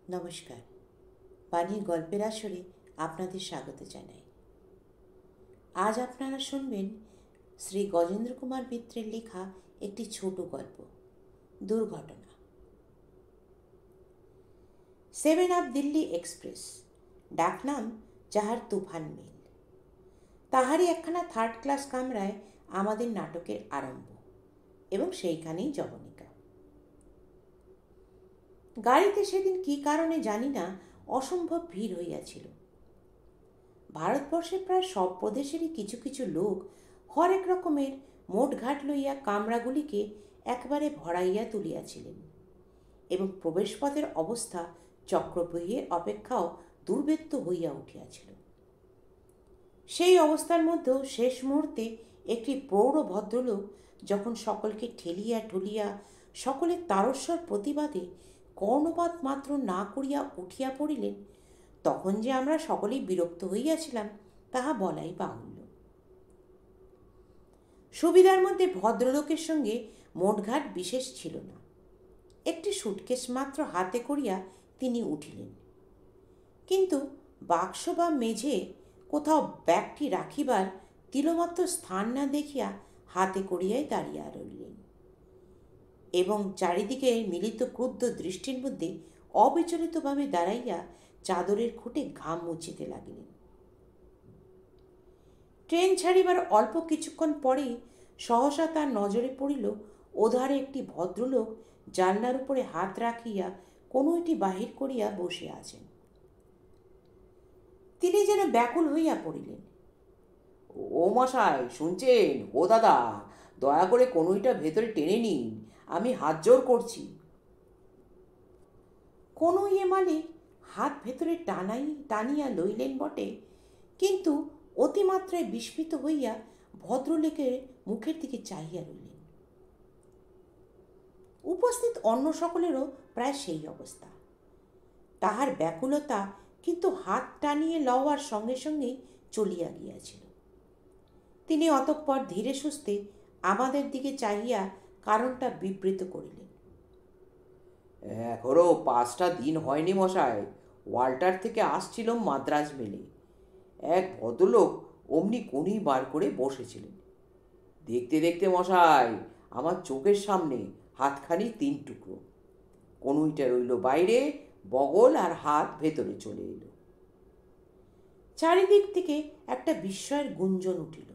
নমস্কার। বাণীর গল্পের আসরে আপনাদের স্বাগত জানাই। আজ আপনারা শুনবেন শ্রী গজেন্দ্র কুমার মিত্রের লেখা একটি ছোট গল্প, দুর্ঘটনা। 7 আপ দিল্লি এক্সপ্রেস, ডাকনাম যাহার তুফান মিল, তাহারই একখানা থার্ড ক্লাস কামরায় আমাদের নাটকের আরম্ভ এবং সেইখানেই জবনিকা। গাড়িতে সেদিন কী কারণে জানি না অসম্ভব ভিড় হইয়াছিল। ভারতবর্ষের প্রায় সব প্রদেশেরই কিছু কিছু লোক হরেক রকমের মোটঘাট লইয়া কামরাগুলিকে একবারে ভরাইয়া তুলিয়াছিলেন এবং প্রবেশপথের অবস্থা চক্রব্যূহের অপেক্ষাও দুর্বেত্য হইয়া উঠিয়াছিল। সেই অবস্থার মধ্যেও শেষ মুহূর্তে একটি প্রৌঢ় ভদ্রলোক যখন সকলকে ঠেলিয়া ঠুলিয়া সকলের তারস্বর প্রতিবাদে কর্ণপাত মাত্র না করিয়া উঠিয়া পড়িলেন, তখন যে আমরা সকলেই বিরক্ত হইয়াছিলাম তাহা বলাই বাহুল্য। সুবিধার মধ্যে ভদ্রলোকের সঙ্গে মোটঘাট বিশেষ ছিল না। একটি সুটকেস মাত্র হাতে করিয়া তিনি উঠিলেন, কিন্তু বাক্স বা মেঝে কোথাও ব্যাগটি রাখিবার তিলমাত্র স্থান না দেখিয়া হাতে করিয়াই দাঁড়িয়া রইলেন এবং চারিদিকে মিলিত ক্রুদ্ধ দৃষ্টির মধ্যে অবিচলিতভাবে দাঁড়াইয়া চাদরের খুঁটে ঘাম মুছিতে লাগিলেন। ট্রেন ছাড়িবার অল্প কিছুক্ষণ পরেই সহসা তার নজরে পড়িল ওধারে একটি ভদ্রলোক জানলার উপরে হাত রাখিয়া কোনোটি বাহির করিয়া বসে আছেন। তিনি যেন ব্যাকুল হইয়া পড়িলেন। ও মশাই, শুনছেন? ও দাদা, দয়া করে কনুইটা ভেতরে টেনে নিন, আমি হাত জোর করছি। কনুইয়ে মালিক হাত ভেতরে টানিয়া লইলেন বটে, কিন্তু অতিমাত্রায় বিস্মিত হইয়া ভদ্রলোকের মুখের দিকে চাহিয়া রইলেন। উপস্থিত অন্য সকলেরও প্রায় সেই অবস্থা। তাহার ব্যাকুলতা কিন্তু হাত টানিয়ে লওয়ার সঙ্গে সঙ্গেই চলিয়া গিয়াছিল। তিনি অতঃপর ধীরে সুস্থে আমাদের দিকে চাহিয়া কারণটা বিবৃত করিলেন। এখনো 5টা দিন হয়নি মশাই, ওয়াল্টার থেকে আসছিলাম মাদ্রাজ মেলে। এক ভদ্রলোক অমনি কনুই বার করে বসেছিলেন। দেখতে দেখতে মশাই, আমার চোখের সামনে হাতখানি 3 টুকরো। কনুইটা রইল বাইরে, বগল আর হাত ভেতরে চলে এলো। চারিদিক থেকে একটা বিস্ময়ের গুঞ্জন উঠিল।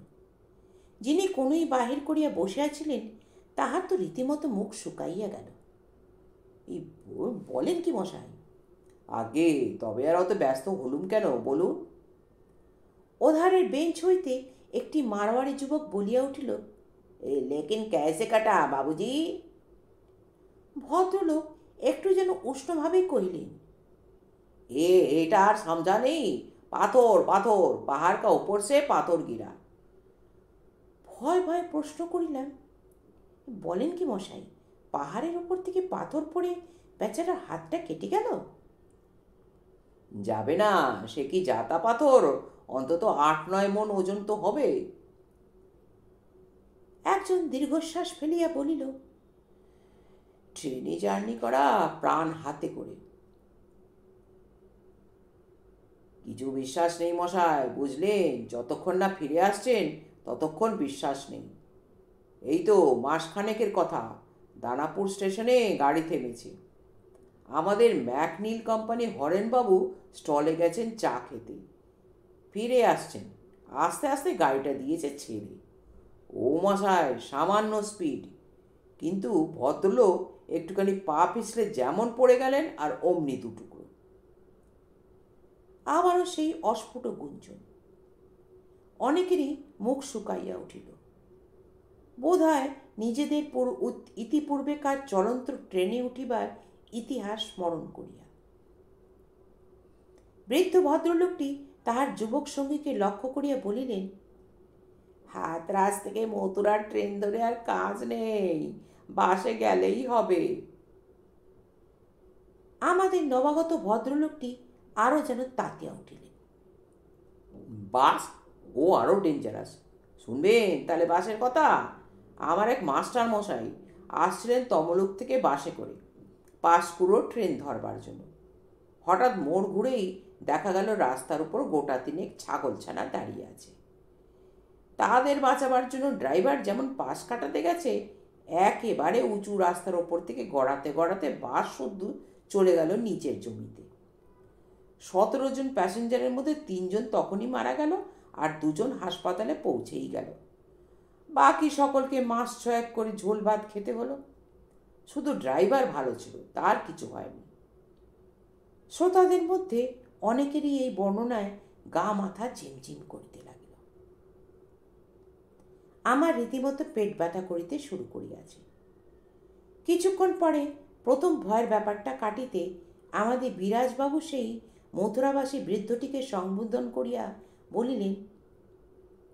যিনি কনুই বাহির করিয়া বসিয়াছিলেন তাহার তো রীতিমতো মুখ শুকাইয়া গেল। এই বলেন কি মশাই? আগে তবে আর অত ব্যস্ত হলুম কেন বলুন? ওধারের বেঞ্চ হইতে একটি মারোয়ারি যুবক বলিয়া উঠিল, লেকিন ক্যাসে কাটা বাবুজি? ভদ্রলোক একটু যেন উষ্ণভাবে কহিলেন, এটা আর সমঝা নেই? পাথর পাথর, পাহাড় কা উপর সে পাথর গিরা। ভয় ভয় প্রশ্ন করিলাম, বলেন কি মশাই, পাহাড়ের উপর থেকে পাথর পড়ে বেচারার হাতটা কেটে গেল? যাবে না, সে কি জাতা পাথর, অন্তত 8-9 মণ ওজন তো হবে। একজন দীর্ঘশ্বাস ফেলিয়া বলিল, ট্রেনে জার্নি করা প্রাণ হাতে করে। কিছু বিশ্বাস নেই মশাই, বুঝলেন? যতক্ষণ না ফিরে আসছেন ততক্ষণ বিশ্বাস নেই। এই তো মাসখানেকের কথা, দানাপুর স্টেশনে গাড়ি থেমেছে। আমাদের ম্যাকনিল কোম্পানি হরেনবাবু স্টলে গেছেন চা খেতে, ফিরে আসছেন, আস্তে আস্তে গাড়িটা দিয়েছে ছেড়ে। ও মশাই, সামান্য স্পিড, কিন্তু ভদ্রলোক একটুখানি পা পিছলে যেমন পড়ে গেলেন আর অমনি দুটুকরো। আবারও সেই অস্ফুট গুঞ্জন। অনেকেরই মুখ শুকাইয়া উঠিল, বোধ হয় নিজেদের ইতিপূর্বেকার চলন্ত ট্রেনে উঠিবার ইতিহাস স্মরণ করিয়া। বৃদ্ধ ভদ্রলোকটি তাহার যুবক সঙ্গীকে লক্ষ্য করিয়া বলিলেন, হাতরাস থেকে মথুরার ট্রেন ধরে আর কাজ নেই, বাসে গেলেই হবে। আমাদের নবাগত ভদ্রলোকটি আরও যেন তাতিয়া উঠিলেন। বাস? ও আরও ডেঞ্জারাস। শুনবেন তাহলে বাসের কথা? আমার এক মাস্টার মশাই আসছিলেন তমলুক থেকে বাসে করে পাঁশকুড়ো ট্রেন ধরবার জন্য। হঠাৎ মোড় ঘুরেই দেখা গেল রাস্তার উপর গোটা তিনেক ছাগলছানা দাঁড়িয়ে আছে। তাদের বাঁচাবার জন্য ড্রাইভার যেমন পাশ কাটাতে গেছে, একেবারে উঁচু রাস্তার ওপর থেকে গড়াতে গড়াতে বাস শুদ্ধ চলে গেল নিচের জমিতে। 17 জন প্যাসেঞ্জারের মধ্যে 3 জন তখনই মারা গেল, আর 2 জন হাসপাতালে পৌঁছেই গেল। বাকি সকলকে মাস 6 করে ঝোল ভাত খেতে হলো। শুধু ড্রাইভার ভালো ছিল, তার কিছু হয়নি। শ্রোতাদের মধ্যে অনেকেরই এই বর্ণনায় গা মাথা ঝিমঝিম করিতে লাগিল। আমার রীতিমতো পেট ব্যথা করিতে শুরু করিয়াছে। কিছুক্ষণ পরে প্রথম ভয়ের ব্যাপারটা কাটিতে আমাদের বিরাজবাবু সেই মথুরাবাসী বৃদ্ধটিকে সম্বোধন করিয়া বলিলেন,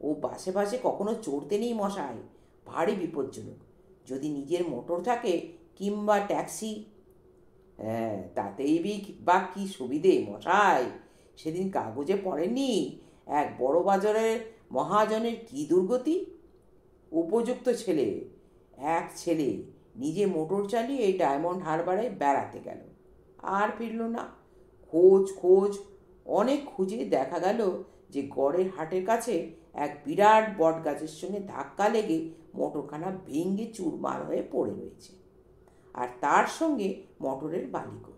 ও বাসে বাসে কখনো চড়তে নেই মশাই, ভারী বিপজ্জনক। যদি নিজের মোটর থাকে কিংবা ট্যাক্সি। হ্যাঁ, তাতেই বা কি সুবিধে মশাই, সেদিন কাগজে পড়েননি এক বড় বাজারের মহাজনের কি দুর্গতি? উপযুক্ত ছেলে, এক ছেলে নিজে মোটর চালিয়ে এই ডায়মন্ড হারবারে বেড়াতে গেল, আর ফিরল না। খোঁজ খোঁজ অনেক খুঁজে দেখা গেল যে গড়ের হাটের কাছে এক বিরাট বট গাছের সঙ্গে ধাক্কা লেগে মোটরখানা ভেঙে চুরমার হয়ে পড়ে রয়েছে, আর তার সঙ্গে মোটরের বালিকও।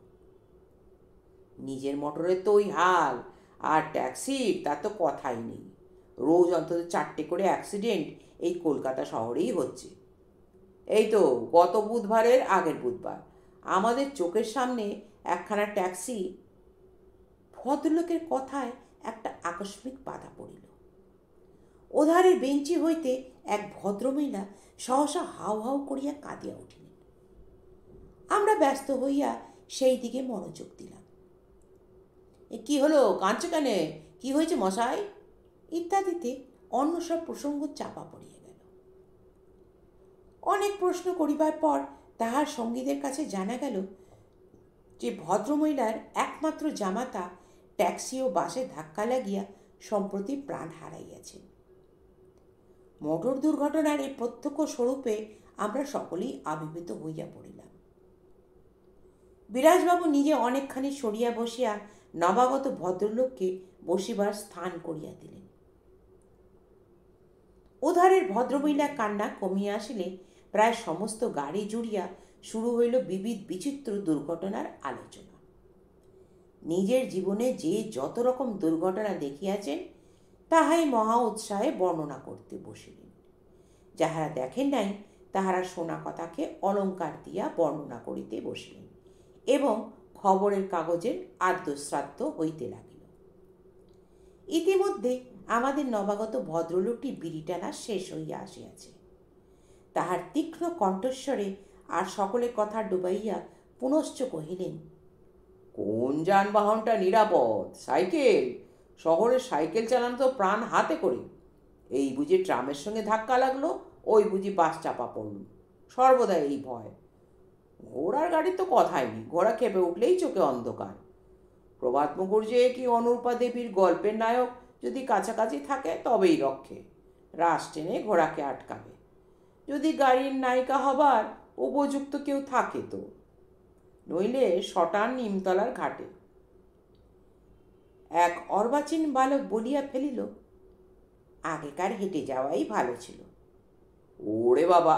নিজের মোটরের তো ওই হাল, আর ট্যাক্সির তার তো কথাই নেই। রোজ অন্তত 4টে করে অ্যাক্সিডেন্ট এই কলকাতা শহরেই হচ্ছে। এই তো গত বুধবারের আগের বুধবার আমাদের চোখের সামনে একখানা ট্যাক্সি। ভদ্রলোকের কথায় একটা আকস্মিক বাধা পড়িল। ওধারের বেঞ্চি হইতে এক ভদ্রমহিলা সহসা হাউ হাউ করিয়া কাঁদিয়া উঠিলেন। আমরা ব্যস্ত হইয়া সেই দিকে মনোযোগ দিলাম। কি হলো, কাঁদছো কেন? কি হয়েছে মশাই? ইত্যাদিতে অন্য সব প্রসঙ্গ চাপা পড়িয়া গেল। অনেক প্রশ্ন করিবার পর তাহার সঙ্গীদের কাছে জানা গেল যে ভদ্রমহিলার একমাত্র জামাতা ট্যাক্সি ও বাসে ধাক্কা লাগিয়া সম্প্রতি প্রাণ হারাইয়াছেন। মোটর দুর্ঘটনার এই প্রত্যক্ষ স্বরূপে আমরা সকলেই আবির্ভূত হইয়া পড়িলাম। বিরাজবাবু নিজে অনেকখানি সরিয়া বসিয়া নবাগত ভদ্রলোককে বসিবার স্থান করিয়া দিলেন। ওধারের ভদ্রমহিলা কান্না কমিয়া আসিলে প্রায় সমস্ত গাড়ি জুড়িয়া শুরু হইল বিবিধ বিচিত্র দুর্ঘটনার আলোচনা। নিজের জীবনে যে যত রকম দুর্ঘটনা দেখিয়াছেন তাহাই মহা উৎসাহে বর্ণনা করতে বসিলেন। যাহারা দেখেন নাই তাহারা শোনা কথাকে অলঙ্কার দিয়া বর্ণনা করিতে বসিলেন, এবং খবরের কাগজের আদ্যশ্রাদ্ধ হইতে লাগিল। ইতিমধ্যে আমাদের নবাগত ভদ্রলোকটি বিড়ি টানা শেষ হইয়া আসিয়াছে। তাহার তীক্ষ্ণ কণ্ঠস্বরে আর সকলের কথা ডুবাইয়া পুনশ্চ কহিলেন, কোন যানবাহনটা নিরাপদ? সাইকেল? শহরে সাইকেল চালানো তো প্রাণ হাতে করে। এই বুঝি ট্রামের সঙ্গে ধাক্কা লাগলো, ওই বুঝি বাস চাপা পড়ল। সর্বদা এই ভয়। ঘোড়ার গাড়ির তো কথাই নেই, ঘোড়া খেপে উঠলেই চোখে অন্ধকার। প্রভাত মুখুর্জি কি অনুরূপা দেবীর গল্পের নায়ক যদি কাছাকাছি থাকে তবেই রক্ষে। রাশ টেনে ঘোড়াকে আটকাবে, যদি গাড়ির নায়িকা হবার উপযুক্ত কেউ থাকে তো, নইলে শটান নিমতলার ঘাটে। এক অর্বাচীন বালক বলিয়া ফেলিল, আগেকার হেঁটে যাওয়াই ভালো ছিল। ওরে বাবা,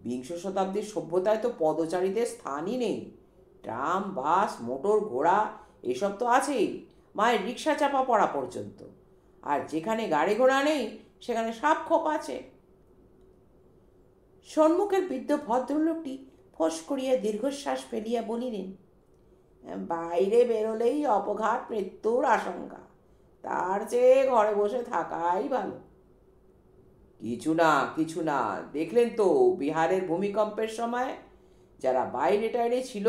বিংশ শতাব্দীর সভ্যতায় তো পদচারীদের স্থানই নেই। ট্রাম, বাস, মোটর, ঘোড়া এসব তো আছেই, মায়ের রিক্সা চাপা পড়া পর্যন্ত। আর যেখানে গাড়ি ঘোড়া নেই সেখানে সাপ খোপ আছে। সম্মুখের বৃদ্ধ ভদ্রলোকটি ফোঁস করিয়া দীর্ঘশ্বাস ফেলিয়া বলিলেন, বাইরে বেরোলেই অপঘাত, মৃত্যুর আশঙ্কা। তার চেয়ে ঘরে বসে থাকাই ভালো। কিছু না কিছু না, দেখলেন তো বিহারের ভূমিকম্পের সময় যারা বাইরে টাইরে ছিল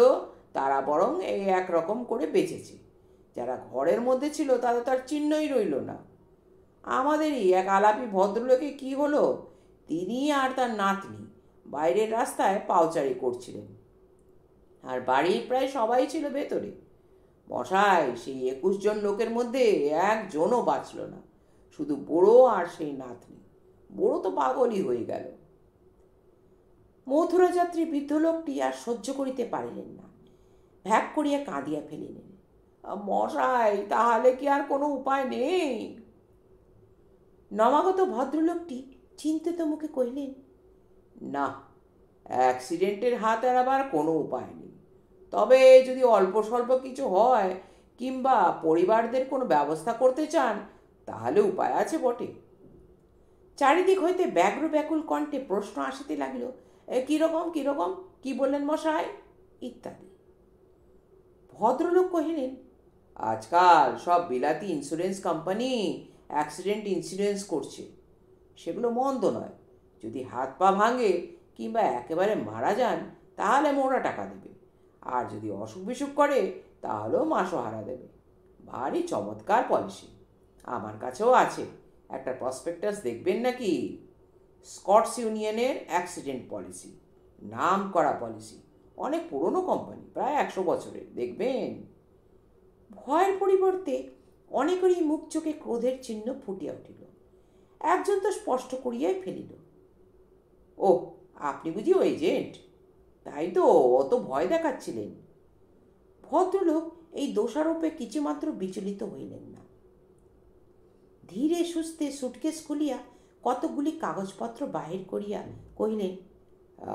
তারা বরং এই একরকম করে বেঁচেছে। যারা ঘরের মধ্যে ছিল তাদের তার চিহ্নই রইল না। আমাদেরই এক আলাপি ভদ্রলোকে কি হলো, তিনি আর তার নাতনি বাইরের রাস্তায় পাউচারি করছিলেন, আর বাড়ির প্রায় সবাই ছিল ভেতরে। মশাই, সেই 21 জন লোকের মধ্যে একজনও বাঁচল না, শুধু বুড়ো আর সেই নাতনি। বুড়ো তো পাগলই হয়ে গেল। মথুরা যাত্রী বৃদ্ধ লোকটি আর সহ্য করিতে পারিলেন না, ভ্যাক করিয়া কাঁদিয়া ফেলিলেন। মশাই, তাহলে কি আর কোনো উপায় নেই? নবাগত ভদ্রলোকটি চিন্তিত মুখে কহিলেন, না, অ্যাক্সিডেন্টের হাত এড়াবার কোনো উপায় নেই। তবে যদি অল্প স্বল্প কিছু হয় কিংবা পরিবারদের কোনো ব্যবস্থা করতে চান, তাহলে উপায় আছে বটে। চারিদিক হইতে ব্যগ্র ব্যাকুল কণ্ঠে প্রশ্ন আসিতে লাগিল, কীরকম কীরকম, কি বললেন মশাই, ইত্যাদি। ভদ্রলোক কহিলেন, আজকাল সব বিলাতি ইন্স্যুরেন্স কোম্পানি অ্যাক্সিডেন্ট ইন্স্যুরেন্স করছে। সেগুলো মন্দ নয়। যদি হাত পা ভাঙে কিংবা একেবারে মারা যান, তাহলে মোটা টাকা দেবে। আর যদি অসুখ বিসুখ করে, তাহলেও মাসোহারা দেবে। ভারী চমৎকার পলিসি। আমার কাছেও আছে। একটা প্রসপেক্টাস দেখবেন নাকি? স্কটস ইউনিয়নের অ্যাক্সিডেন্ট পলিসি, নাম করা পলিসি, অনেক পুরনো কোম্পানি, প্রায় 100 বছরের। দেখবেন। ভয়ের পরিবর্তে অনেকেরই মুখ চোখে ক্রোধের চিহ্ন ফুটিয়া উঠিল। একজন তো স্পষ্ট করিয়াই ফেলিল, ও, আপনি বুঝি ও এজেন্ট? তাই তো অত ভয় দেখাচ্ছিলেন। ভদ্রলোক এই দোষারোপে কিছুমাত্র বিচলিত হইলেন না। ধীরে সুস্থে সুটকেস খুলিয়া কতকগুলি কাগজপত্র বাহির করিয়া কহিলেন,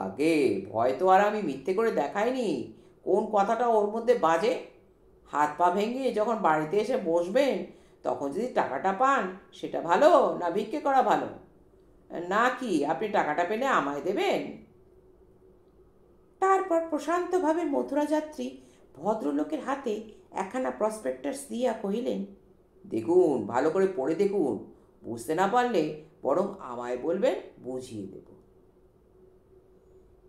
আগে ভয় তো আর আমি মিথ্যে করে দেখাইনি। কোন কথাটা ওর মধ্যে বাজে? হাত পা ভেঙে যখন বাড়িতে এসে বসবেন, তখন যদি টাকাটা পান, সেটা ভালো না ভিক্ষে করা ভালো? না কি আপনি টাকাটা পেলে আমায় দেবেন? তারপর প্রশান্তভাবে মথুরা যাত্রী ভদ্রলোকের হাতে একখানা প্রসপেক্টাস দিয়া কহিলেন, দেখুন, ভালো করে পড়ে দেখুন। বুঝতে না পারলে বরং আমায় বলবেন, বুঝিয়ে দেব।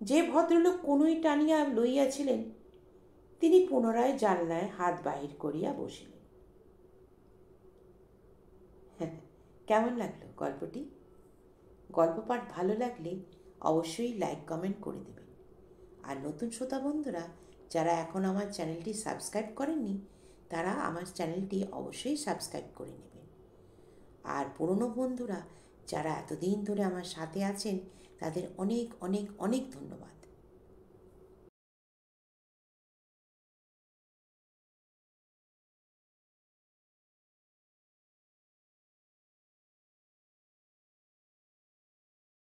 যে ভদ্রলোক কনুই টানিয়া লইয়াছিলেন, তিনি পুনরায় জানলায় হাত বাহির করিয়া বসিলেন। কেমন লাগলো গল্পটি? গল্প পাঠ ভালো লাগলে অবশ্যই লাইক কমেন্ট করে দেবেন। আর নতুন শ্রোতা বন্ধুরা যারা এখন আমার চ্যানেলটি সাবস্ক্রাইব করেননি, তারা আমার চ্যানেলটি অবশ্যই সাবস্ক্রাইব করে নেবেন। আর পুরনো বন্ধুরা যারা এতদিন ধরে আমার সাথে আছেন, তাদের অনেক অনেক অনেক ধন্যবাদ।